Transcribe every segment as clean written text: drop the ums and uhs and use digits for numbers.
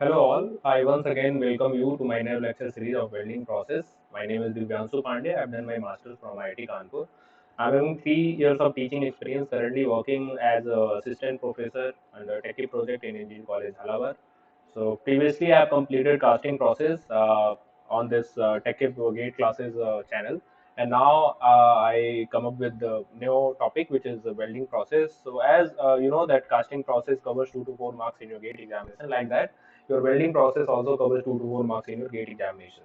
Hello all, I once again welcome you to my new lecture series of welding process. My name is Divyanshu Pandey. I've done my masters from IIT Kanpur. I'm having 3 years of teaching experience, currently working as an assistant professor under Techie project in Engineering College, Halawar. So previously I've completed casting process on this Techie Gate classes channel. And now I come up with the new topic, which is the welding process. So as you know that casting process covers 2 to 4 marks in your gate examination, like that your welding process also covers 2 to 4 marks in your gate examination.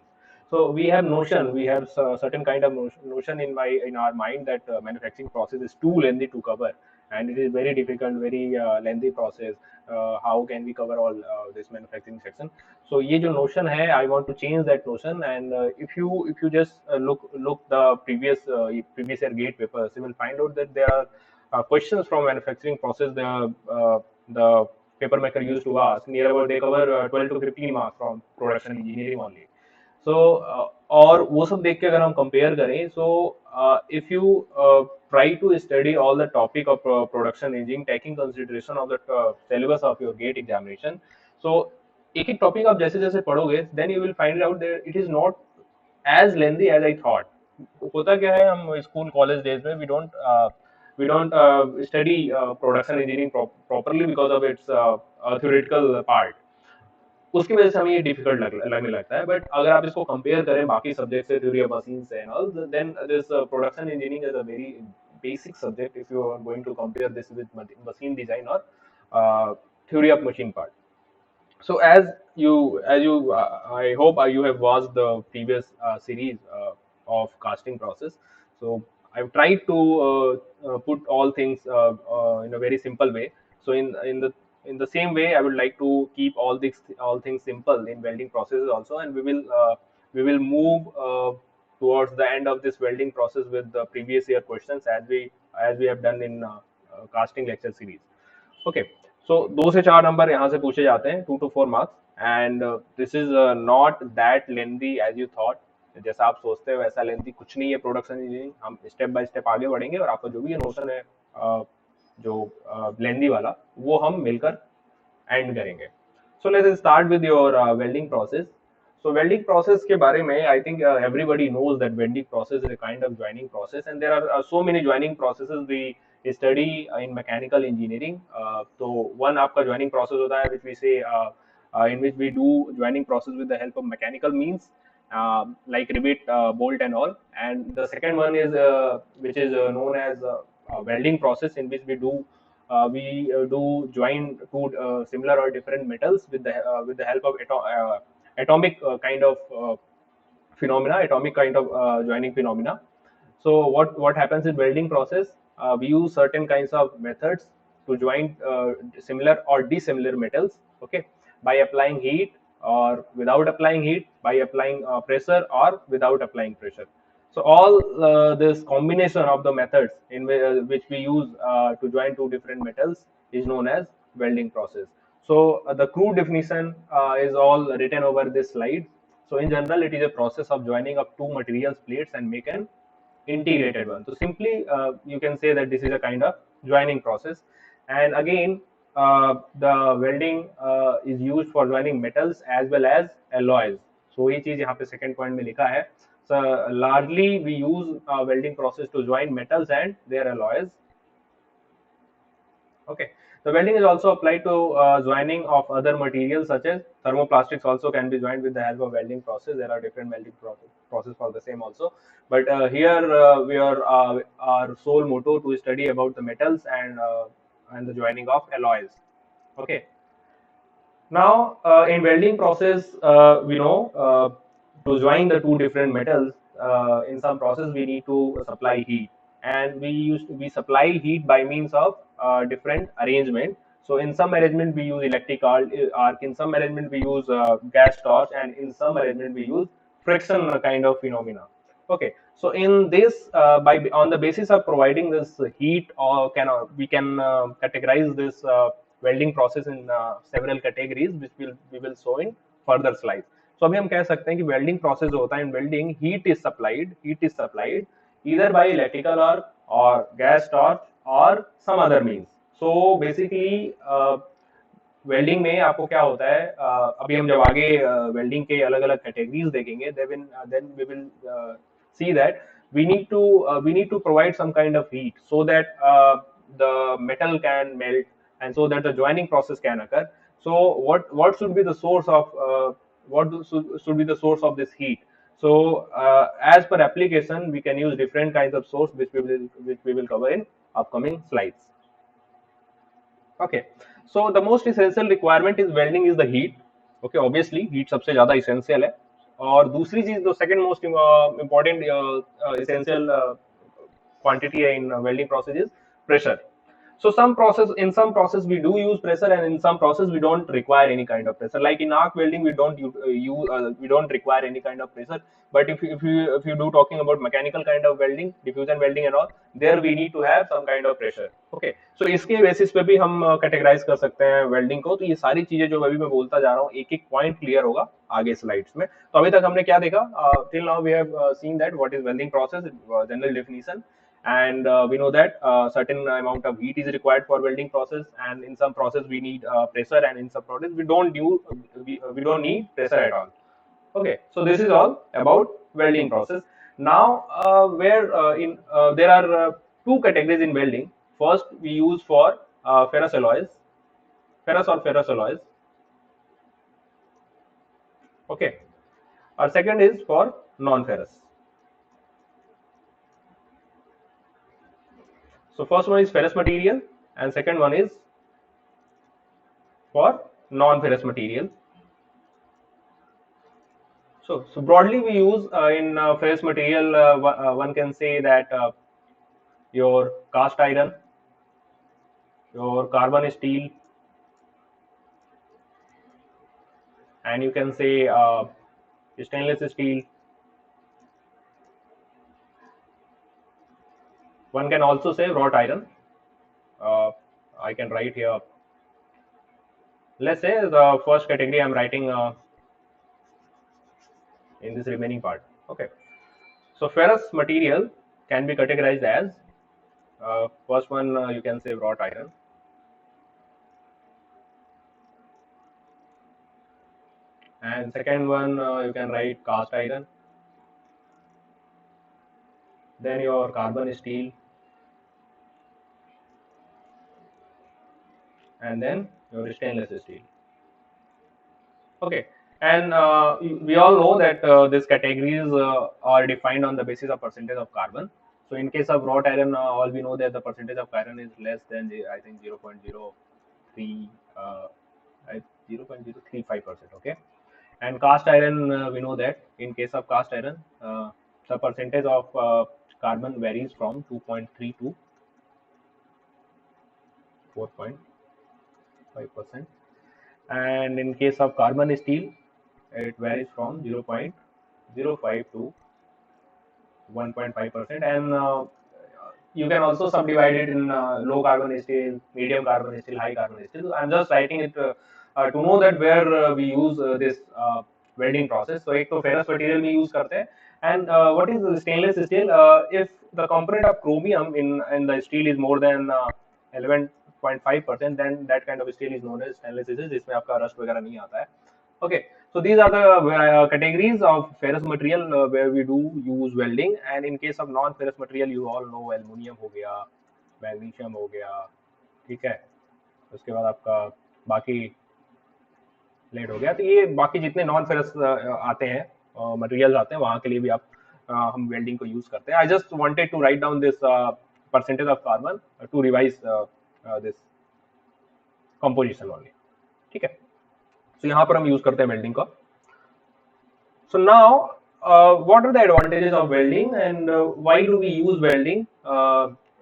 So we have notion, we have certain kind of notion in our mind that manufacturing process is too lengthy to cover, and it is very difficult, very lengthy process. How can we cover all this manufacturing section? So ये जो notion है, I want to change that notion. And if you just look the previous year gate papers, you will find out that there are questions from manufacturing process. The paper maker used to ask near about they cover 12 to 15 marks from production engineering only. So और वो सब देख के अगर हम compare करें, so if you try to study all the topic of production engineering taking consideration of the syllabus of your gate examination, so एक एक टॉपिक आप जैसे जैसे पढ़ोगे then you will find out that it is not as lengthy as I thought. होता क्या है, हम स्कूल कॉलेज डेज में we don't study production engineering properly because of its theoretical part. उसकी वजह से हमें ये डिफिकल्ट लगने लगता है. बट अगर आप इसको कंपेयर करें बाकी सब्जेक्ट से, theory of machines and all, then this production engineering is a very basic subject if you are going to compare this with machine design or theory of machine part. So as you I hope you have watched the previous series of casting process. So I've tried to put all things in a very simple way. So in the same way, I would like to keep all things simple in welding processes also, and we will move towards the end of this welding process with the previous year questions as we have done in casting lecture series. Okay. So 2 से 4 number यहाँ से पूछे जाते हैं, 2 to 4 marks. And this is not that lengthy as you thought. जैसा आप सोचते हो वैसा लेंदी कुछ नहीं है प्रोडक्शन इंजीनियरिंग. हम स्टेप बाय स्टेप आगे बढ़ेंगे और आपका जो भी नोशन है जो लेंदी वाला, वो हम मिलकर एंड करेंगे. So let's start with your welding process. So welding process के बारे में I think everybody knows that welding process is a kind of joining process, and there are so many joining processes we study in mechanical engineering. तो one आपका joining process होता है which we say in which we do joining process with the help of mechanical means, like rivet, bolt and all. And the second one is which is known as welding process, in which we do join two similar or different metals with the help of atomic kind of phenomena, atomic kind of joining phenomena. So what happens in welding process? We use certain kinds of methods to join similar or dissimilar metals. Okay, by applying heat or without applying heat, by applying pressure or without applying pressure. So all this combination of the methods in which we use to join two different metals is known as welding process. So the crude definition is all written over this slide. So in general, it is a process of joining up two materials plates and make an integrated one. So simply, you can say that this is a kind of joining process. And again, the welding is used for joining metals as well as alloys. So ये चीज यहाँ पे second point में लिखा है. So largely we use welding process to join metals and their alloys. Okay. The welding is also applied to joining of other materials such as thermoplastics also can be joined with the help of welding process. There are different welding process for the same also. But here we are our sole motto to study about the metals and the joining of alloys. Okay. Now, in welding process, we know to join the two different metals, in some process we need to supply heat, and we supply heat by means of different arrangement. So in some arrangement we use electric arc, in some arrangement we use gas torch, and in some arrangement we use friction kind of phenomena. Okay, so in this, by on the basis of providing this heat, or we can categorize this welding process in several categories, which we will show in further slides. So अभी हम कह सकते हैं कि welding process जो होता है, in welding heat is supplied either by electrical arc or gas torch or some other means. So basically welding में आपको क्या होता है, अभी हम जब आगे वेल्डिंग के अलग अलग कैटेगरीज देखेंगे, then we will see that we need to provide some kind of heat so that the metal can melt and so that the joining process can occur. So what should be the source of should be the source of this heat? So as per application, we can use different kinds of source which we will cover in upcoming slides. Okay, so the most essential requirement is welding is the heat. Okay, obviously heat सबसे ज़्यादा essential है. और दूसरी चीज, the second most important essential quantity in welding process is pressure. So some process we do use pressure, and in some process we don't require any kind of pressure. Like in arc welding, we don't require any kind of pressure. But if you do talking about mechanical kind of welding, diffusion welding and all, there we need to have some kind of pressure. Okay, so इसके basis पे भी हम categorise कर सकते हैं welding को. तो ये सारी चीजें जो अभी मैं बोलता जा रहा हूँ, एक एक पॉइंट क्लियर होगा आगे स्लाइड्स में. तो अभी तक हमने क्या देखा? Till now we have seen that what is welding process, general definition, and we know that certain amount of heat is required for welding process, and in some process we need pressure, and in some process we don't need pressure at all. Okay, so this is all about welding process. Now where in there are two categories in welding. First we use for ferrous alloys, ferrous or ferrous alloys. Okay, our second is for non ferrous. So first one is ferrous material, and second one is for non-ferrous material. So broadly we use in ferrous material, one can say that your cast iron, your carbon steel, and you can say stainless steel. One can also say wrought iron. I can write here. Let's say the first category I'm writing in this remaining part. Okay. So ferrous material can be categorized as first one you can say wrought iron, and second one you can write cast iron, then your carbon steel, and then your stainless steel. Okay, and we all know that these categories are defined on the basis of percentage of carbon. So in case of wrought iron, all we know that the percentage of iron is less than I think 0.03 0.035%. Okay, and cast iron, we know that in case of cast iron, the percentage of carbon varies from 2.3 to 4.5%, and in case of carbon steel, it varies from 0.05 to 1.5%, and you can also subdivide it in low carbon steel, medium carbon steel, high carbon steel. So I'm just writing it to know that where we use this welding process. So एक तो ferrous material में use करते हैं, and what is the stainless steel? If the component of chromium in the steel is more than 11.5%, then that kind of steel is known as stainless steel, जिसमें आपका rust वगैरह नहीं आता है. Okay, so these are the categories of ferrous material where we do use welding, and in case of non-ferrous material, you all know aluminium हो गया, magnesium हो गया, ठीक है. उसके बाद आपका बाकी लेड हो गया. तो ये बाकी जितने नॉन फेरस आते हैं मटेरियल्स आते हैं, वहाँ के लिए भी आप हम वेल्डिंग को यूज करते हैं. I just wanted to write down this percentage of carbon to revise this composition only. ठीक है, तो यहाँ पर हम यूज करते हैं वेल्डिंग का. So now, what are the advantages of welding, and why do we use welding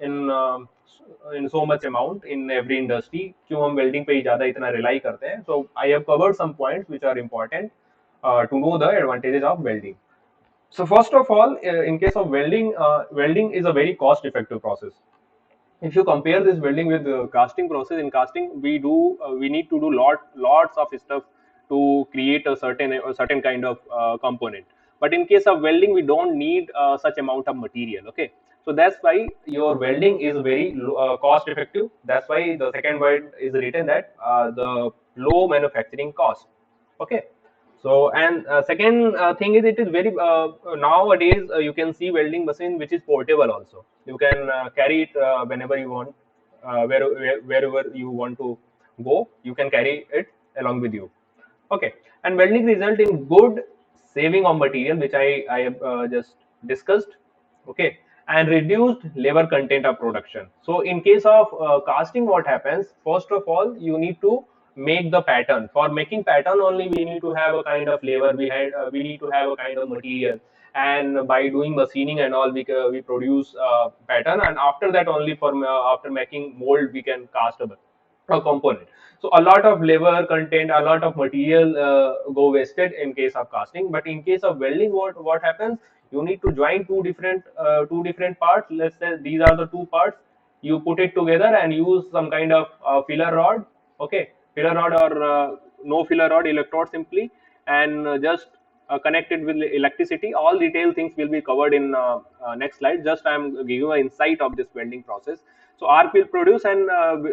in so much amount in every industry? क्यों हम welding पे ही ज़्यादा इतना rely करते हैं? So I have covered some points which are important to know the advantages of welding. So first of all, in case of welding, welding is a very cost-effective process. If you compare this welding with the casting process, in casting we need to do lots of stuff to create a certain kind of component. But in case of welding, we don't need such amount of material. Okay, so that's why your welding is very cost effective. That's why the second word is written that the low manufacturing cost. Okay. So and second thing is it is very nowadays you can see welding machine which is portable also. You can carry it whenever you want, wherever you want to go. You can carry it along with you. Okay, and welding result in good saving of material, which I have just discussed. Okay, and reduced labor content of production. So in case of casting, what happens? First of all, you need to make the pattern. For making pattern only, we need to have a kind of labor. We need to have a kind of material, and by doing machining and all, we produce pattern, and after that only for after making mold, we can cast a component. So a lot of labor content, a lot of material go wasted in case of casting. But in case of welding, what happens? You need to join two different parts. Let's say these are the two parts. You put it together and use some kind of filler rod. Okay, filler rod or no filler rod electrode simply, and just connect it with electricity. All detailed things will be covered in next slide. Just I am giving you an insight of this welding process. So arc will produce, and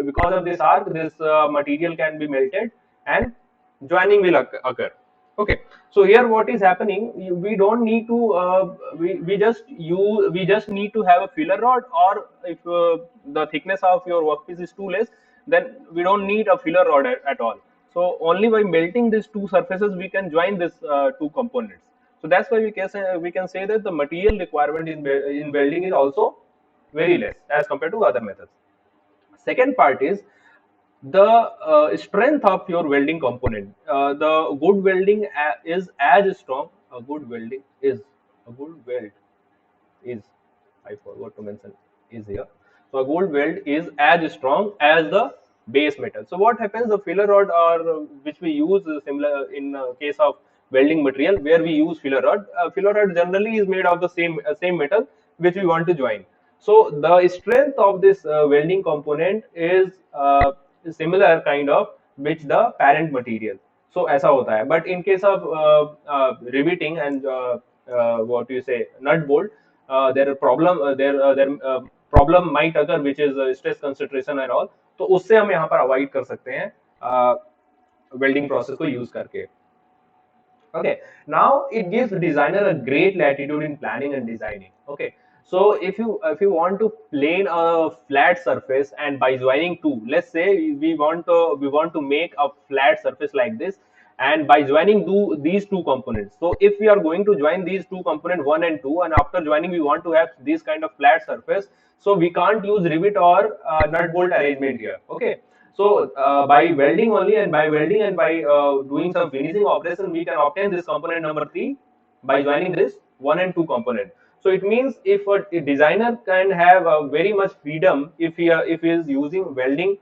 because of this arc, this material can be melted, and joining will occur. Okay. So here, what is happening? We don't need to. We just need to have a filler rod, or if the thickness of your workpiece is too less, then we don't need a filler rod at all. So only by melting these two surfaces, we can join these two components. So that's why we can say that the material requirement in welding is also very less as compared to other methods. Second part is the strength of your welding component. The good welding is as strong. A good welding is a good weld is. I forgot to mention is here. So a good weld is as strong as the base metal. So what happens? The filler rod, or which we use similar in case of welding material, where we use filler rod. Filler rod generally is made of the same metal which we want to join. So the strength of this welding component is similar kind of which the parent material. So ऐसा होता है. But in case of riveting and what you say nut bolt, there are problem might occur which is stress concentration and all. तो उससे हम यहाँ पर avoid कर सकते हैं welding process को use करके. Okay, now it gives the designer a great latitude in planning and designing. Okay, so if you want to plane a flat surface, and by joining two, let's say we want to make a flat surface like this, and by joining these two components. So if we are going to join these two components, one and two, and after joining we want to have this kind of flat surface, so we can't use rivet or nut bolt arrangement here. Okay, so by welding only, and by welding and by doing some finishing operation, we can obtain this component number three by joining this one and two component. So it means if a designer can have very much freedom if he is using welding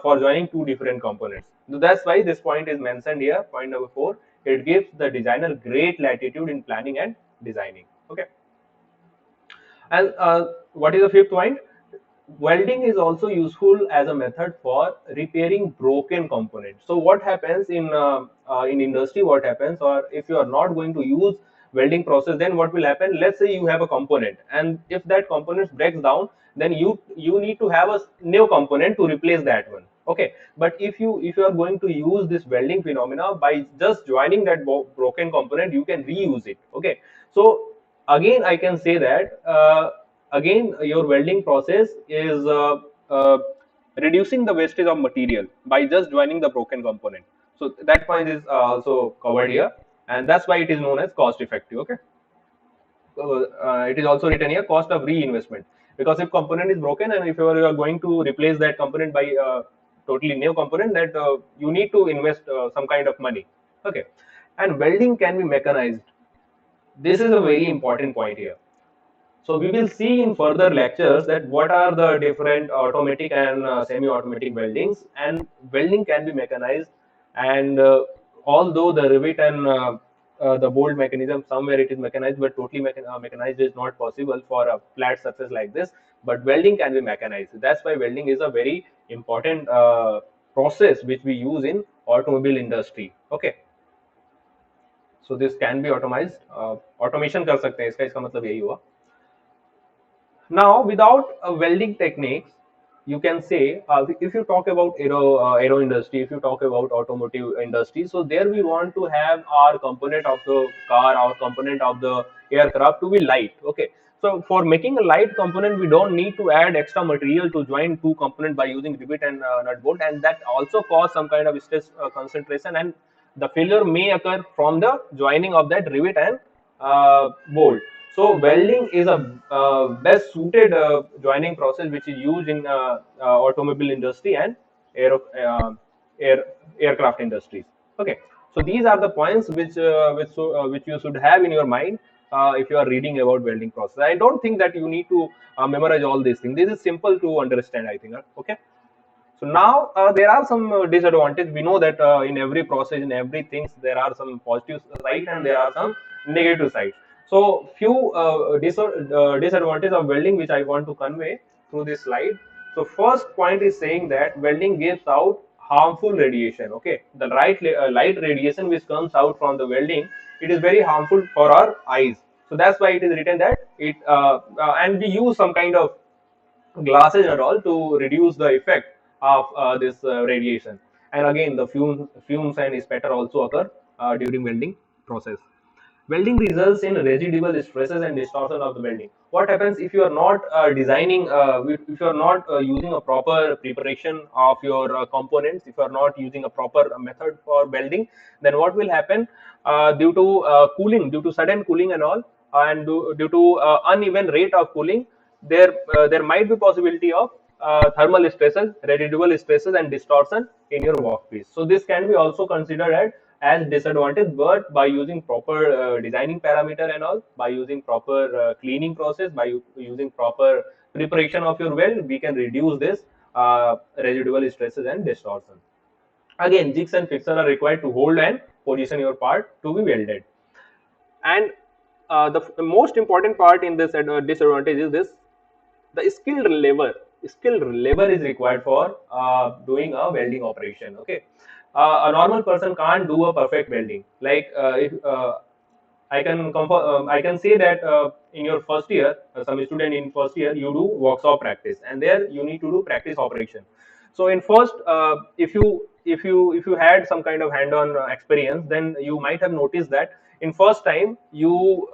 for joining two different components. So that's why this point is mentioned here. Point number 4. It gives the designer great latitude in planning and designing. Okay. And what is the fifth point? Welding is also useful as a method for repairing broken components. So what happens in industry? What happens, or if you are not going to use welding process, then what will happen? Let's say you have a component, and if that component breaks down, then you need to have a new component to replace that one. Okay, but if you are going to use this welding phenomena, by just joining that broken component, you can reuse it. Okay, so again I can say that again your welding process is reducing the wastage of material by just joining the broken component. So that point is also covered here, and that's why it is known as cost effective. Okay, so it is also written here cost of reinvestment, because if component is broken and if you are going to replace that component by totally new component, that you need to invest some kind of money. Okay, and welding can be mechanized. This is a very important point here. So we will see in further lectures that what are the different automatic and semi-automatic weldings, and welding can be mechanized. And although the rivet and the bolt mechanism, somewhere it is mechanized, but totally mechanized is not possible for a flat surface like this. But welding can be mechanized. That's why welding is a very important process which we use in automobile industry. Okay. So this can be automized. Automation कर सकते हैं इसका मतलब यही हुआ. Now, without welding techniques, you can say, if you talk about aero industry, if you talk about automotive industry, so there we want to have our component of the car, our component of the aircraft to be light. Okay, so for making a light component, we don't need to add extra material to join two components by using rivet and nut bolt, and that also cause some kind of stress concentration, and the failure may occur from the joining of that rivet and bolt. So welding is a best suited joining process which is used in automobile industry and aero, air aircraft industries. Okay, so these are the points which you should have in your mind if you are reading about welding process. I don't think that you need to memorize all these things. This is simple to understand, I think. Okay. So now there are some disadvantages. We know that in every process, in every things, there are some positive side and there are some negative sides. So few disadvantages of welding which I want to convey through this slide. So first point is saying that welding gives out harmful radiation. Okay, the light radiation which comes out from the welding, it is very harmful for our eyes. So that's why it is written that and we use some kind of glasses and all to reduce the effect of this radiation. And again, the fumes and spatter also occur during welding process. Welding results in residual stresses and distortion of the welding. What happens if you are not designing, if you are not using a proper preparation of your components, if you are not using a proper method for welding, then what will happen due to cooling, due to sudden cooling and all, and due to uneven rate of cooling, there might be possibility of thermal stresses, residual stresses, and distortion in your workpiece. So this can be also considered as disadvantage, but by using proper designing parameter and all, by using proper cleaning process, by using proper preparation of your weld, we can reduce this residual stresses and distortion. Again, jigs and fixer are required to hold and position your part to be welded. And the most important part in this disadvantage is this: the skilled labor is required for doing a welding operation. Okay, a normal person can't do a perfect welding. Like if I can say that in your first year, some student in first year, you do workshop practice, and there you need to do practice operation. So in first, if you had some kind of hand-on experience, then you might have noticed that in first time you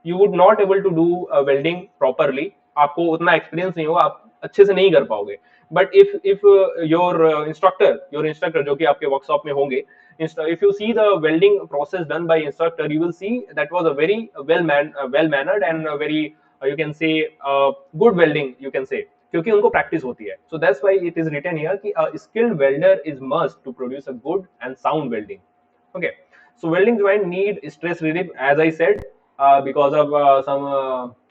would not able to do welding properly. आपको उतना experience नहीं होगा, आप अच्छे से नहीं कर पाओगे. But if your instructor जो कि आपके workshop में होंगे, if you see the welding process done by instructor, you will see that was a very well mannered and a very you can say good welding, you can say, क्योंकि उनको practice होती है. So that's why it is written here कि a skilled welder is must to produce a good and sound welding. Okay, so welding joint need stress relief, as I said, because of some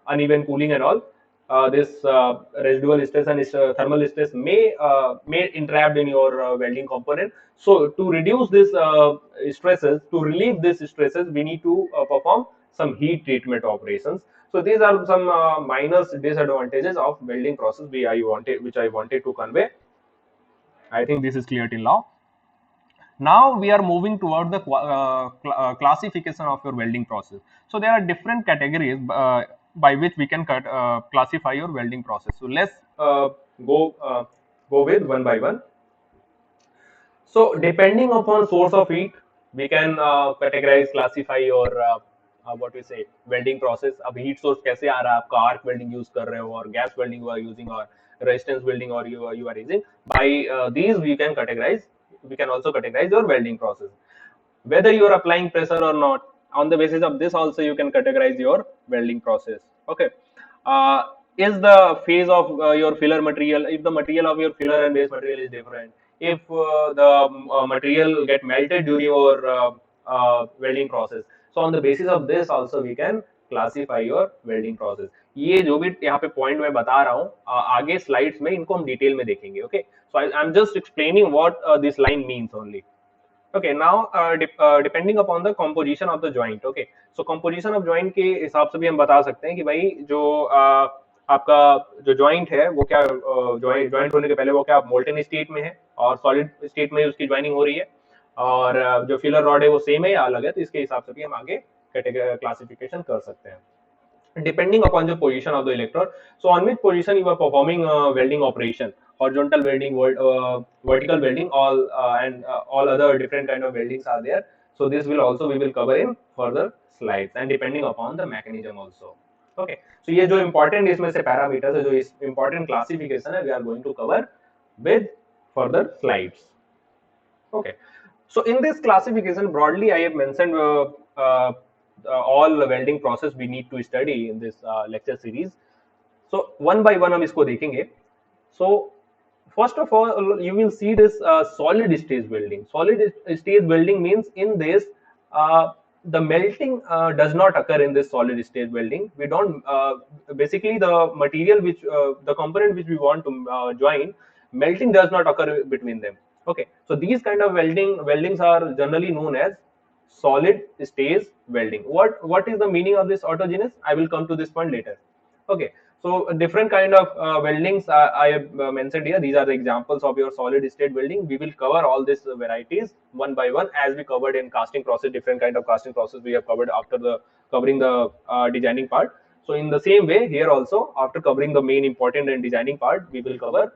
uneven cooling and all. This residual stress and thermal stress may entrapped in your welding component. So to reduce this stresses, to relieve these stresses, we need to perform some heat treatment operations. So these are some minor disadvantages of welding process which I wanted to convey. I think this is clear till now. Now we are moving toward the classification of your welding process. So there are different categories by which we can classify your welding process. So let's go go with one by one. So depending upon source of heat, we can categorize, classify your what we say welding process. अब heat source कैसे आ रहा है, आपका arc welding use कर रहे हो और gas welding you are using or resistance welding or you are using. By these we can categorize. We can also categorize your welding process. Whether you are applying pressure or not, on the basis of this also you can categorize your welding process. Okay. Uh, is the phase of your filler material, if the material of your filler and base material is different, if the material get melted during your welding process, so on the basis of this also we can classify your welding process. ये जो भी यहाँ पे point मैं बता रहा हूँ आगे स्लाइड्स में इनको हम डिटेल में देखेंगे. Okay, so I am just explaining what this line means only. Okay, now depending upon the composition of the joint. Okay, so composition of joint के हिसाब से भी हम बता सकते हैं कि भाई जो आपका जो joint है वो क्या joint होने के पहले वो क्या molten state में है और solid state में उसकी joining हो रही है, और जो filler rod है वो same है या अलग है, तो इसके हिसाब से भी हम आगे classification कर सकते हैं. depending upon the position of the electrode. So on which position you are performing welding operation, horizontal welding, vertical welding, all other different kind of weldings are there. So this will also we will cover in further slides, and depending upon the mechanism also. Okay, so ये जो important इसमें से parameters है, जो इस important classification है, we are going to cover with further slides. Okay, so in this classification, broadly, I have mentioned uh, all welding process we need to study in this lecture series. So one by one हम इसको देखेंगे. So first of all, you will see this solid stage welding. Solid stage welding means in this the melting does not occur in this solid stage welding. We don't basically the material which the component which we want to join, melting does not occur between them. Okay, so these kind of weldings are generally known as solid stage welding. What is the meaning of this autogenous? I will come to this point later. Okay, so different kind of weldings I have mentioned here. These are the examples of your solid state welding. We will cover all these varieties one by one, as we covered in casting process. Different kind of casting process we have covered after the covering the designing part. So in the same way here also, after covering the main important and designing part, we will cover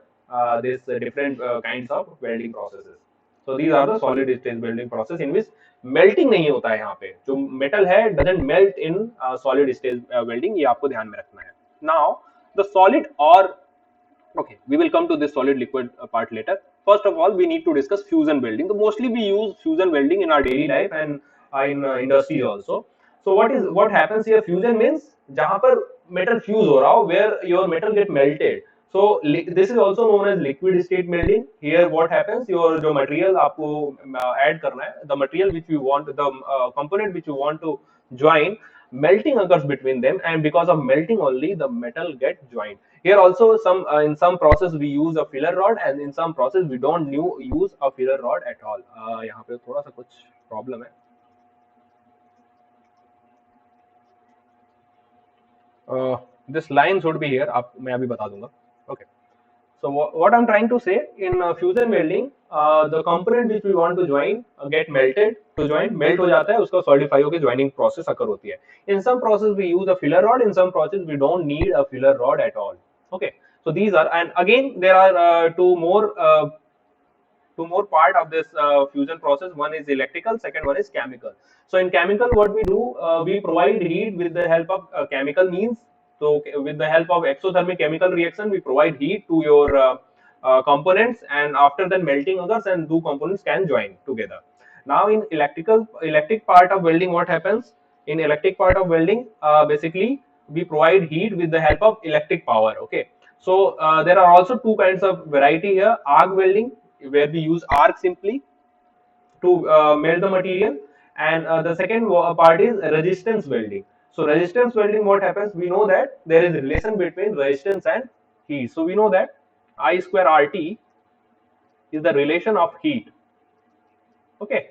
this different kinds of welding processes. So these are the solid state welding process in which melting नहीं होता है. यहाँ पे जो metal है doesn't melt in solid state welding. ये आपको ध्यान में रखना है. Now the solid or okay, we will come to this solid liquid part later. First of all, we need to discuss fusion welding. So mostly we use fusion welding in our daily life and in industry also. So what happens here? Fusion means जहाँ पर metal fuse हो रहा हो, where your metal get melted. So this is also known as liquid state welding. Here what happens? Your जो material आपको add करना है, the material which you want, the component which you want to join, melting occurs between them, and because of melting only the metal get joined. Here also some in some process we use a filler rod, and in some process we don't use a filler rod at all. यहाँ पे थोड़ा सा कुछ problem है. This line should be here. आप मैं अभी बता दूंगा. Okay. So what I'm trying to say, in fusion welding, the component which we want to join get melted. To join melt हो जाता है, उसका solidify होके joining process occur होती है. In some process we use a filler rod. In some process we don't need a filler rod at all. Okay. So these are, and again there are two more part of this fusion process. One is electrical, second one is chemical. So in chemical, what we do, we provide heat with the help of chemical means. So with the help of exothermic chemical reaction, we provide heat to your components, and after then melting others, and two components can join together. Now in electric part of welding, what happens? In electric part of welding, basically we provide heat with the help of electric power. Okay, so there are also two kinds of variety here: arc welding, where we use arc simply to melt the material, and the second part is resistance welding. So resistance welding, what happens? We know that there is a relation between resistance and heat. So we know that I square RT is the relation of heat. Okay,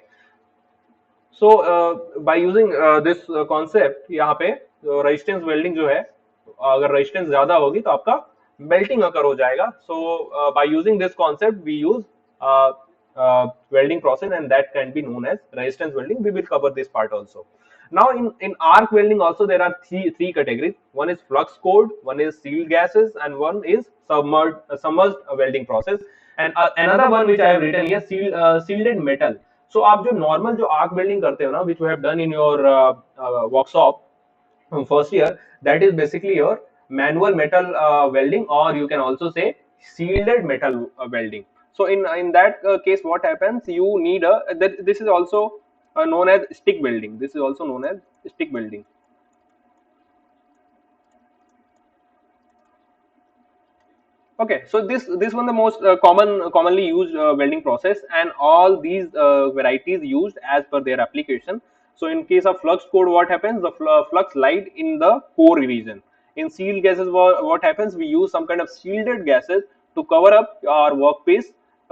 so by using this concept, यहाँ पे resistance welding जो है, अगर resistance ज्यादा होगी तो आपका melting occur हो जाएगा. So by using this concept, we use uh, welding process, and that can be known as resistance welding. We will cover this part also. Now in arc welding also there are three categories. One is flux core, one is sealed gases, and one is submerged welding process. And another one which I have written here, shielded metal. So आप जो normal जो arc welding करते हो ना, which you have done in your workshop from first year, that is basically your manual metal welding, or you can also say shielded metal welding. So in that case, what happens? You need this is also known as stick welding. This is also known as stick welding. Okay, so this one the most commonly used welding process, and all these varieties used as per their application. So in case of flux core, what happens? The flux light in the core region. In sealed gases, what happens? We use some kind of shielded gases to cover up our workpiece,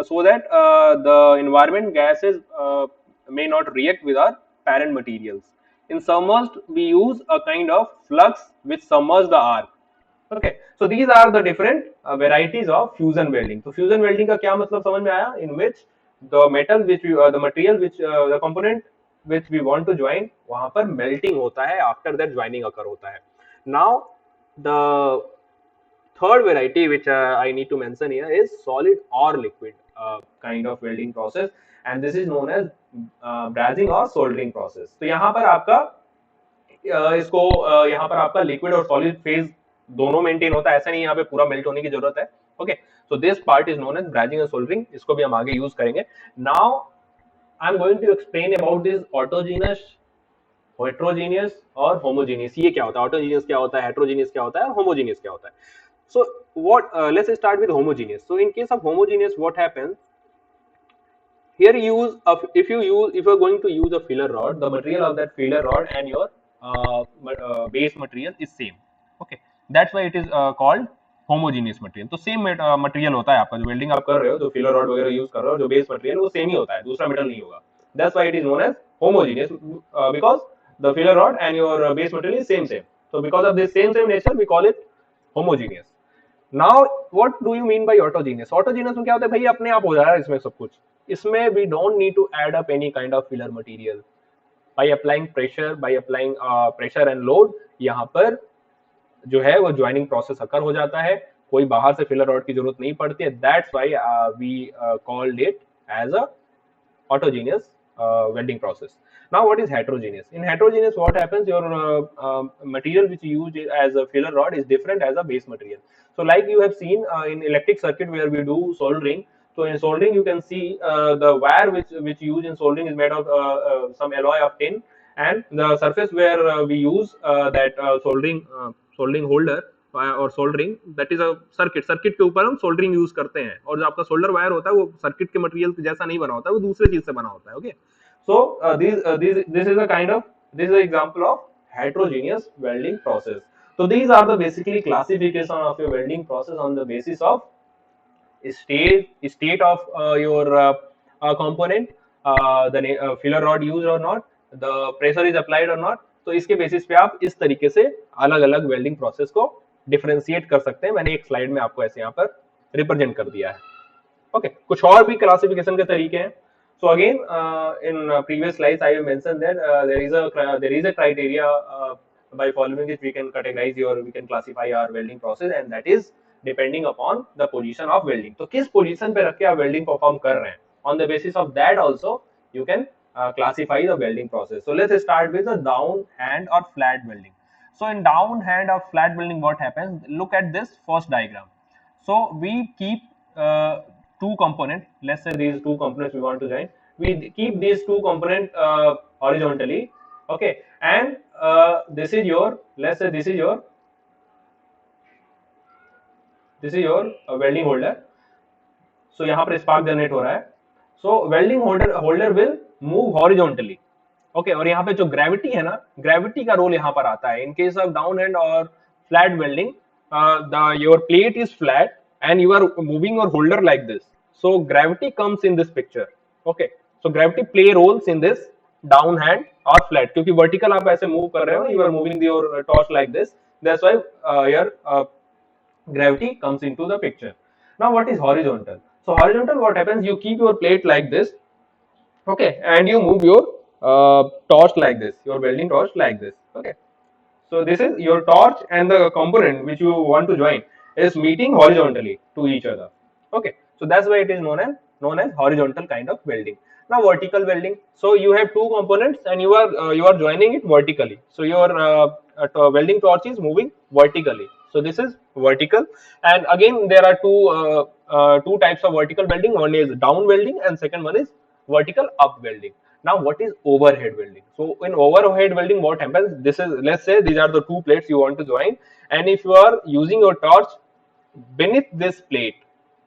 so that the environment gases may not react with our parent materials. In submerged, we use a kind of flux which submerge the arc. Okay, so these are the different varieties of fusion welding. So fusion welding का क्या मतलब समझ में आया? In which the metal which we, the material which the component which we want to join, वहाँ पर melting होता है, after that joining occur होता है. Now the third variety which I need to mention here is solid or liquid kind of welding process, and this is known as brazing or soldering process. तो यहाँ पर आपका इसको यहाँ पर आपका लिक्विड और सॉलिड फेज दोनों मेंटेन होता है, ऐसा नहीं यहाँ पे पूरा मेल्ट होने की जरूरत है. Okay, so this part is known as brazing और सोल्डरिंग, इसको भी हम आगे यूज करेंगे. Now I am going to explain about this autogenous, heterogeneous और होमोजीनियस. ये क्या होता है, ऑटोजीनियस क्या होता है, हेट्रोजीनियस क्या होता है और होमोजीनियस क्या होता है. So what let's start with homogeneous. So in case of homogeneous, what happens here, if you are going to use a filler rod, the material of that filler rod and your base material is same. Okay, that's why it is called homogeneous material. तो same material होता है आपका, जो welding आप कर रहे हो, जो फिलर रॉड वगैरह यूज कर रहे हो, जो बेस मटेरियल वो सेम ही होता है, दूसरा मेटल नहीं होगा. That's why it is known as homogeneous, because the filler rod and your base material is same. So because of this same nature, we call it homogeneous. Now what do you mean by autogenous. Autogenous में क्या होता है भाई, अपने आप हो जा रहा है इसमें सब कुछ. इसमें we don't need to add up any kind of filler material. By applying pressure and load, यहाँ पर जो है वो ज्वाइनिंग प्रोसेस अकर हो जाता है, कोई बाहर से फिलर रॉड की जरूरत नहीं पड़ती है. That's why we called it as a autogeneous welding process. Now, what is heterogeneous? In heterogeneous, what happens? Your material which you use as a filler rod is different as a base material. So, like you have seen in electric circuit where we do soldering. So, in soldering, you can see the wire which you use in soldering is made of some alloy of tin, and the surface where we use that soldering holder और soldering, that is a circuit के ऊपर हम soldering use करते हैं. और जो आपका solder wire होता है वो सर्किट के मटेरियल जैसा नहीं बना होता है, वो दूसरे चीज से बना होता है. Okay, so this is a kind of, this is a example of heterogeneous welding process. So these are the basically classification of your welding process on the basis of state of your component, the filler rod used or not, the pressure is applied or not. तो इसके basis पे आप इस तरीके से अलग अलग welding process को डिफरेंशिएट कर सकते हैं. मैंने एक स्लाइड में आपको ऐसे यहाँ पर रिप्रेजेंट कर दिया है. ओके, कुछ और भी क्लासिफिकेशन के तरीके हैं. So again, in previous slides, I have mentioned that there is a criteria by following which we can categorize we can classify our welding process, and that is depending upon the position of welding. तो किस position पे रख के आप welding perform कर रहे हैं, on the basis of that also you can classify the welding process. So let's start with the down hand or flat welding. So in down hand or flat welding, what happens? Look at this first diagram. So we keep two components. Let's say these two components we want to join. We keep these two components horizontally. Okay, and this is your, let's say this is your welding holder. So यहाँ पर spark generate हो रहा है. So welding holder will move horizontally. Okay, और यहाँ पे जो gravity है ना, ग्रेविटी का रोल यहाँ पर आता है. In case of down hand और flat welding, your plate is flat and you are moving your holder like this. So gravity comes in this picture. Okay, so gravity play roles in this down hand और flat, क्योंकि vertical आप ऐसे move कर रहे हो, you are moving your torch like this. That's why your gravity comes into the picture. Now, what is horizontal? So horizontal, what happens? You keep your plate like this. Okay, and you move your torch like this, your welding torch like this. Okay, so this is your torch, and the component which you want to join is meeting horizontally to each other. Okay, so that's why it is known as horizontal kind of welding. Now vertical welding, so you have two components and you are joining it vertically. So your welding torch is moving vertically. So this is vertical, and again there are two types of vertical welding. One is down welding and second one is vertical up welding. Now, what is overhead welding? So, in overhead welding, what happens? This is, let's say these are the two plates you want to join, and if you are using your torch beneath this plate,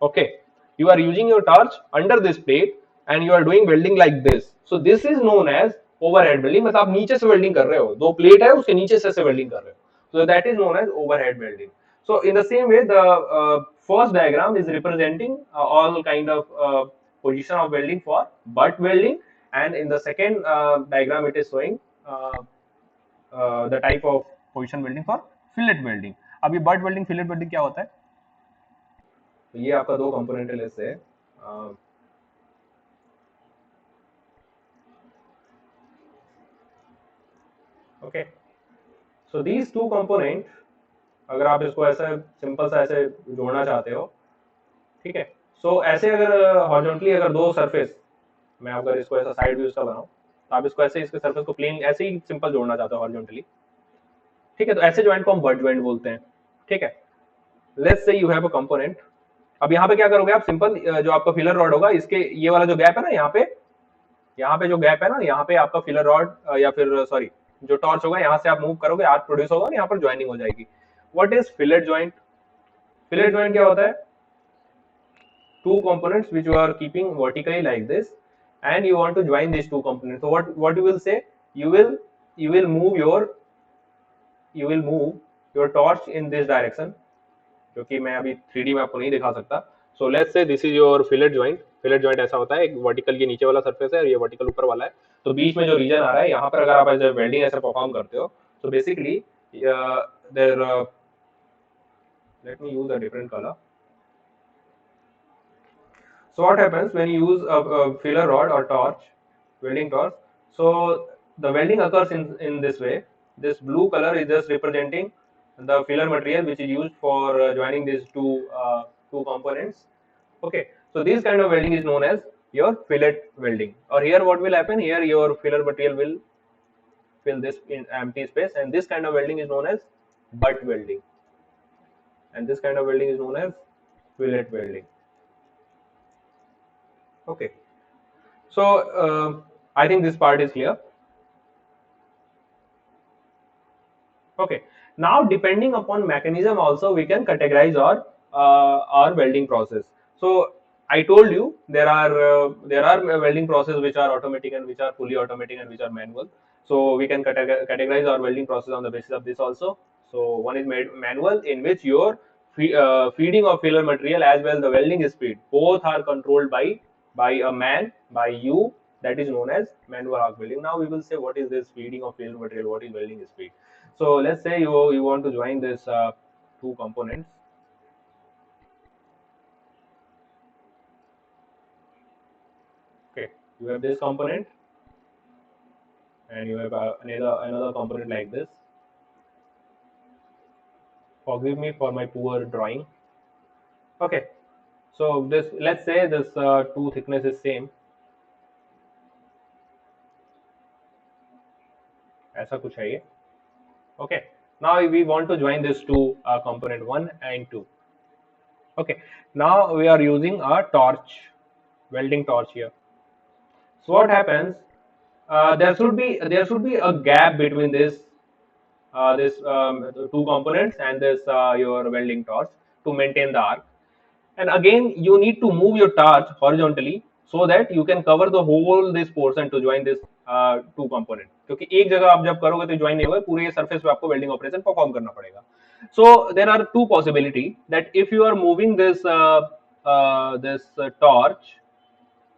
okay, you are using your torch under this plate and you are doing welding like this. So, this is known as overhead welding. मतलब आप नीचे से welding कर रहे हो, दो plate है उसके नीचे से welding कर रहे हो. So, that is known as overhead welding. So, in the same way, the first diagram is representing all kind of position of welding for butt welding, and in the second diagram it is showing the type of position welding for fillet welding. अब ये butt welding fillet welding क्या होता है? तो ये आपका दो component है से okay, so these two component, अगर आप इसको ऐसे सिंपल सा ऐसे जोड़ना चाहते हो, ठीक है। सो ऐसे अगर हॉरिजॉन्टली अगर दो सरफेस, मैं अगर इसको ऐसा साइड व्यू का बनाऊं, तो आप इसको ऐसे इसके सरफेस को प्लेन ऐसे ही सिंपल जोड़ना चाहते हो हॉरिजॉन्टली, ठीक है। तो ऐसे ज्वाइंट को हम बट ज्वाइंट बोलते हैं, ठीक है। Let's say you have a component. अब यहाँ पे क्या करोगे आप, सिंपल जो आपका फिलर रॉड होगा, इसके ये वाला जो गैप है ना, यहाँ पे जो गैप है ना, यहाँ पे आपका फिलर रॉड या फिर सॉरी जो टॉर्च होगा, यहाँ से आप मूव करोगे, आर्क प्रोड्यूस होगा और यहाँ पर ज्वाइनिंग हो जाएगी। What is fillet joint? Fillet joint क्या होता है? two components which you are keeping vertically like this, and you want to join these two components. So what you will say, you will you will move your you will move your torch in this direction, क्योंकि मैं अभी 3D में आपको नहीं दिखा सकता। So let's say this is your fillet joint. Fillet joint ऐसा होता है, एक वर्टिकल ये नीचे वाला सरफेस है और ये वर्टिकल ऊपर वाला है। तो बीच में जो रीजन आ रहा है, यहाँ पर अगर आप ऐसे वेल्डिंग ऐसे परफॉर्म करते हो, तो basically there let me use a different colour. So what happens when you use a filler rod or torch, welding torch? So the welding occurs in this way. This blue color is just representing the filler material which is used for joining these two components. Okay, so this kind of welding is known as your fillet welding. Or here what will happen? Here your filler material will fill this in empty space, and this kind of welding is known as butt welding, and this kind of welding is known as fillet welding. Okay. So I think this part is clear. Okay. Now depending upon mechanism also we can categorize our welding process. So I told you there are welding process which are automatic and which are fully automatic and which are manual. So we can categorize our welding process on the basis of this also. So one is made manual, in which your feeding of filler material as well the welding speed both are controlled by a man, by you, that is known as manual arc welding. Now we will say what is this feeding of filler material, what is welding speed. So let's say you want to join this two components. Okay, you have this component and you have another component like this. Forgive me for my poor drawing. Okay, so this, let's say this two thickness is same. ऐसा कुछ है ये. Okay, now we want to join this two component 1 and 2. Okay, now we are using a torch, welding torch here. So what happens? There should be a gap between this two components and this your welding torch to maintain the arc. And again, you need to move your torch horizontally so that you can cover the whole this portion to join this two component. क्योंकि एक जगह आप जब करोगे तो join नहीं होगा, पूरे सरफेस पे आपको वेल्डिंग ऑपरेशन परफॉर्म करना पड़ेगा. So there are two possibility that if you are moving this torch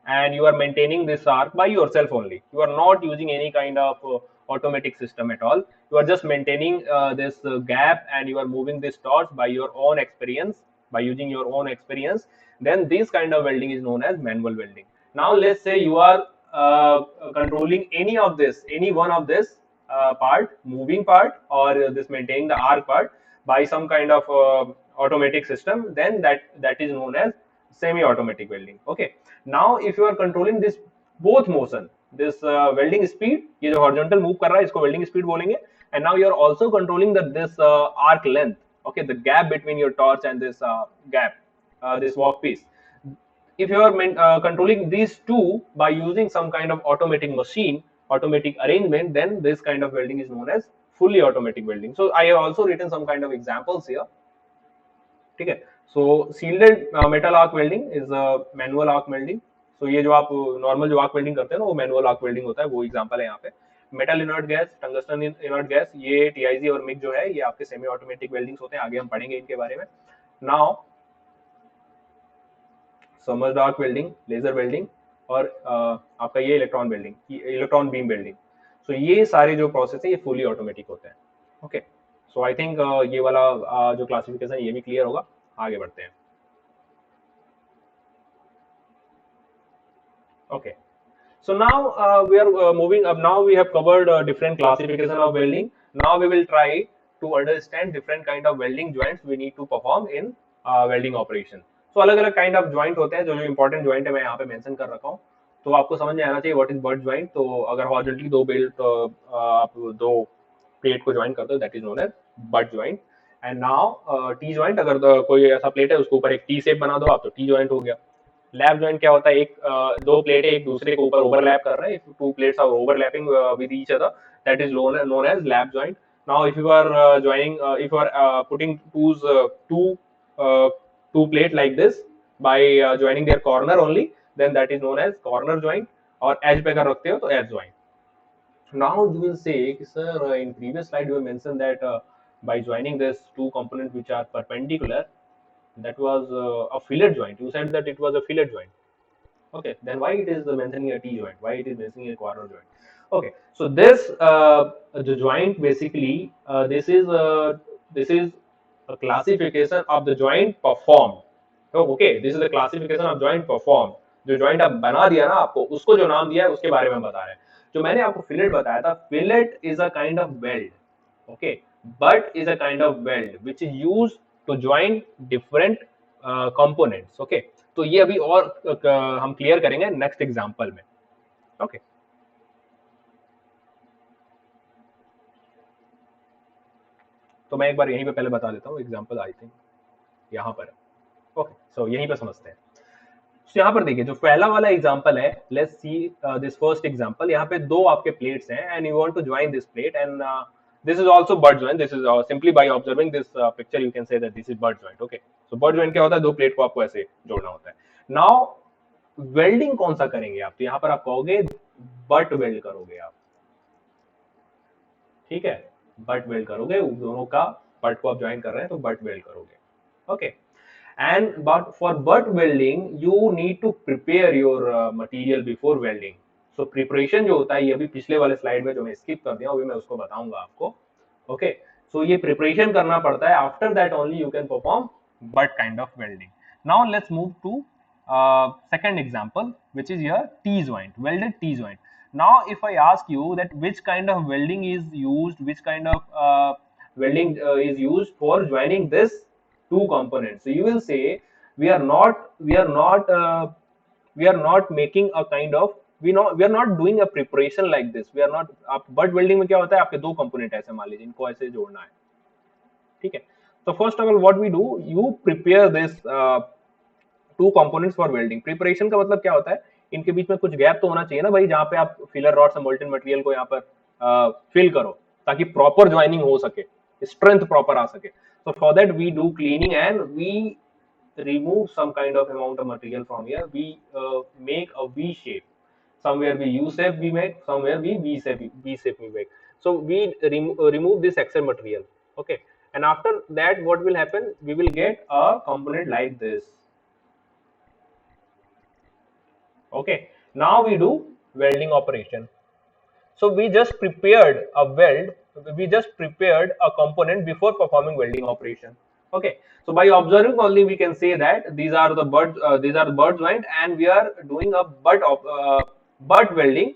and you are maintaining this arc by yourself only, you are not using any kind of automatic system at all, you are just maintaining this gap and you are moving this torch by your own experience, by using your own experience, then this kind of welding is known as manual welding. Now let's say you are controlling any one of this part, moving part or this maintaining the arc part by some kind of automatic system, then that is known as semi automatic welding. Okay, now if you are controlling this both motion, this welding speed, ये जो horizontal move कर रहा है इसको welding speed बोलेंगे, and now you are also controlling this arc length, okay, the gap between your torch and this gap, this workpiece. If you are controlling these two by using some kind of automatic machine, automatic arrangement, then this kind of welding is known as fully automatic welding. So I have also written some kind of examples here. ठीक है. So shielded metal arc welding is manual arc welding. So ये जो आप normal जो arc welding करते हैं ना, वो मैनुअल आर्क वेल्डिंग होता है, वो एग्जांपल है यहाँ पे. Metal inert gas, tungsten inert gas, ये टीआईजी और मिग जो है ये आपके सेमी ऑटोमेटिक वेल्डिंग्स होते हैं, आगे हम पढ़ेंगे इनके बारे में. Now submerged arc welding, laser welding और आपका ये electron welding, electron beam welding. So ये सारे जो प्रोसेस है ये फुली ऑटोमेटिक होते हैं. ओके, सो आई थिंक ये वाला जो क्लासिफिकेशन ये भी क्लियर होगा. आगे बढ़ते हैं. Okay, so now we are moving up. Now we have covered different classification of welding. Now we will try to understand different kind of welding joints we need to perform in welding operation. So अलग अलग kind of joint होते हैं, जो जो important joint है मैं यहाँ पे mention कर रखा हूँ, तो आपको समझ में आना चाहिए what is butt joint. तो अगर horizontally दो बेल्ट आप दो प्लेट को ज्वाइन करते हो, that is known as butt joint. And now T joint, अगर कोई ऐसा प्लेट है उसके ऊपर एक टी शेप बना दो आप, तो टी ज्वाइंट हो गया. लैप ज्वाइंट क्या होता है, एक दो प्लेटें एक दूसरे के ऊपर ओवरलैप कर रहे हैं, two plates are overlapping with each other, that is known as lap joint. Now if you are joining, if you are putting two plate like this by joining their corner only, then that is known as corner joint. और edge पे अगर रखते हो तो edge joint. Now you will say, sir, in previous slide you have mentioned that by joining this two components which are perpendicular, that was a fillet joint. You said that it was a fillet joint. Okay, then why it is mentioning a T joint? Why it is mentioning a corner joint? Okay, so this the joint basically this is a classification of the joint performed. तो okay, this is the classification of joint performed. जो joint आप बना दिया ना आपको, उसको जो नाम दिया है उसके बारे में बता रहे हैं. जो मैंने आपको फिलेट बताया था, fillet is a kind of weld. Okay, butt is a kind of weld which is used to join different components. Okay, तो ये अभी और हम क्लियर करेंगे नेक्स्ट एग्जांपल में. ओके, तो मैं एक बार यहीं पे पहले बता देता हूँ एग्जांपल. आई थिंक यहाँ पर. ओके, सो यहीं पे समझते हैं. तो यहाँ पर देखिए जो पहला वाला एग्जांपल है, let's see this first example. यहाँ पे दो आपके प्लेट्स हैं and you want to join this plate and this is also butt joint. This is simply by observing this picture you can say that this is butt joint. Okay, so butt joint क्या होता है, दो plate को आपको ऐसे जोड़ना होता है. Now वेल्डिंग कौन सा करेंगे आप, तो यहाँ पर आप कहोगे बट वेल्ड करोगे आप. ठीक है, बट वेल्ड करोगे, दोनों का बट को आप ज्वाइन कर रहे हैं तो बट वेल्ड करोगे. Okay, and but for butt welding you need to prepare your material before welding. So preparation जो होता है, ये अभी पिछले वाले स्लाइड में जो मैं स्किप कर दिया अभी मैं उसको बताऊंगा आपको. ओके, सो ये प्रिपरेशन करना पड़ता है. After that only you can perform butt kind of welding. Now let's move to second example, which is your T joint, welded T joint. Now if I ask you that which kind of welding is used, which kind of welding is used for joining this two components, so you will say we are not making a kind of, we are not doing a preparation like this. We are not. आप butt welding में क्या होता है, आपके दो component ऐसे मान लीजिए, इनको ऐसे जोड़ना है. ठीक है, so first of all what we do, you prepare this two components for welding. Preparation का मतलब क्या होता है, इनके बीच में कुछ गैप तो होना चाहिए ना भाई, जहाँ पे आप फिलर रॉड्स और मोल्टन मटेरियल को यहाँ पर फिल करो ताकि प्रॉपर ज्वाइनिंग हो सके, स्ट्रेंथ प्रॉपर आ सके. So for that we do cleaning and we remove some kind of amount of material from here. We make a V shape. Somewhere we U shape we make, somewhere we V shape we make. So we remove this excess material. Okay, and after that what will happen, we will get a component like this. Okay, now we do welding operation. So we just prepared a weld, we just prepared a component before performing welding operation. Okay, so by observing only we can say that these are the butt joint and we are doing a butt welding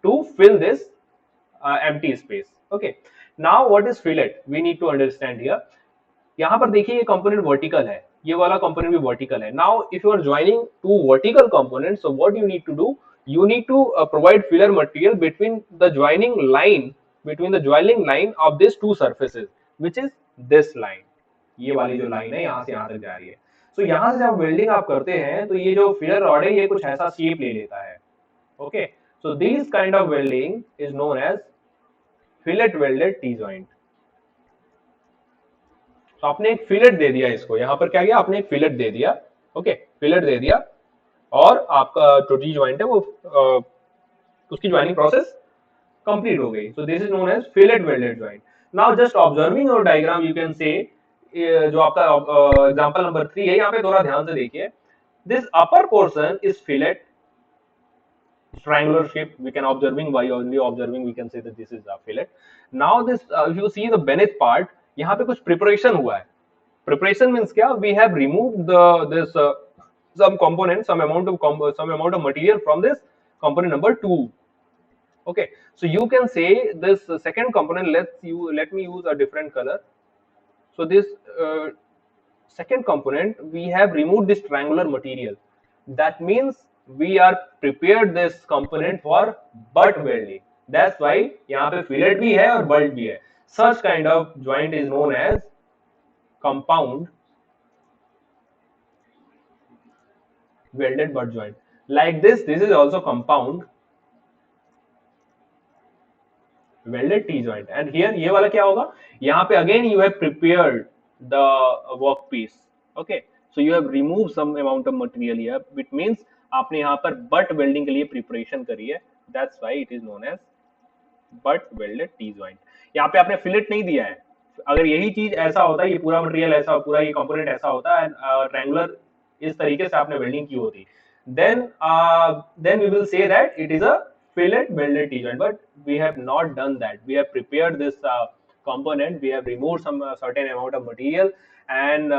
to fill this empty space. Okay, now what is fillet, we need to understand here. यहाँ पर देखिए ये component vertical है, ये वाला component भी vertical है. Now if you are joining two vertical components, so what you need to do, you need to provide filler material between the joining line of these two surfaces, which is this line. ये वाली जो line है यहाँ से यहाँ तक जा रही है. So यहाँ से जब वेल्डिंग आप करते हैं तो ये जो फिलर रॉड है ये कुछ ऐसा शेप ले लेता है. Okay, so this kind of welding is known as fillet welded T joint. तो आपने एक फिलेट दे दिया इसको, यहाँ पर क्या किया आपने एक फिलेट दे दिया. ओके, फिलेट दे दिया और आपका जो टी ज्वाइंट है वो उसकी ज्वाइनिंग प्रोसेस कंप्लीट हो गई. So this is known as fillet welded joint. Now just observing your diagram you can say, जो आपका एग्जांपल नंबर 3 है, यहाँ पे थोड़ा ध्यान से देखिए. This upper portion is fillet, triangular shape. We can observing, by only observing we can say that this is a fillet. Now this if you see the beneath part, यहाँ पे कुछ preparation हुआ है. Preparation means क्या, we have removed this some component, some amount of material from this component number 2. Okay, so you can say this second component. Let me use a different color. So this uh, second component, we have removed this triangular material. That means we are prepared this component for butt welding. That's why यहाँ पे fillet भी है और bolt भी है. Such kind of joint is known as compound welded butt joint. Like this is also compound welded T joint. And here ये वाला क्या होगा? यहाँ पे again you have prepared the workpiece. Okay, so you have removed some amount of material here. It means आपने यहाँ पर butt welding के लिए preparation करी है. That's why it is known as butt welded T joint. यहाँ पे आपने fillet नहीं दिया है. अगर यही चीज ऐसा होता, ये पूरा मटेरियल ऐसा, पूरा ये कंपोनेंट ऐसा होता एंड ट्रायंगुलर इस तरीके से आपने वेल्डिंग की होती, then we will say that it is a fillet welded T joint. But we have not done that. We have prepared this component. We have removed some certain amount of material, and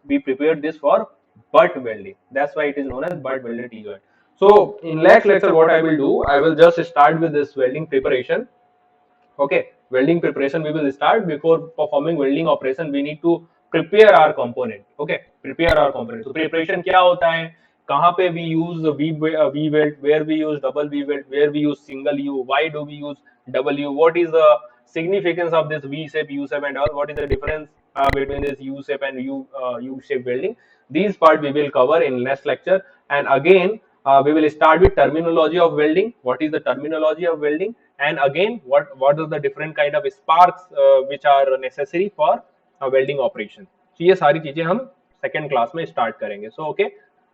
we prepared this for butt welding. That's why it is known as butt welded T joint. So in next lecture, what I will do, I will just start with this welding preparation. Okay, welding preparation we will start. Before performing welding operation, we need to prepare our component. Okay, prepare our component. So preparation क्या होता है, कहाँ पे we use V weld, where we use double V weld, where we use single U, why do we use double U, what is the significance of this V shape, U shape and all, what is the difference between this U shape and U shape welding. These part we will cover in next lecture. And again we will start with terminology of welding. What is the terminology of welding? And again what are the different kind of sparks which are necessary for a welding operation. So ये सारी चीजें हम second class में start करेंगे. So okay,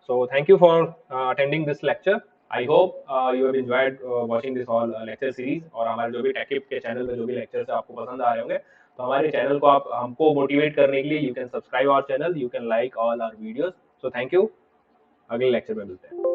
so thank you for attending this lecture. I hope you have enjoyed watching this all lecture series. और हमारे जो भी टेकिप के चैनल पे जो भी लेक्चर्स आपको पसंद आ रहे होंगे, तो हमारे चैनल को आप हमको मोटिवेट करने के लिए you can subscribe our channel, you can like all our videos. So thank you. अगले लेक्चर में मिलते हैं.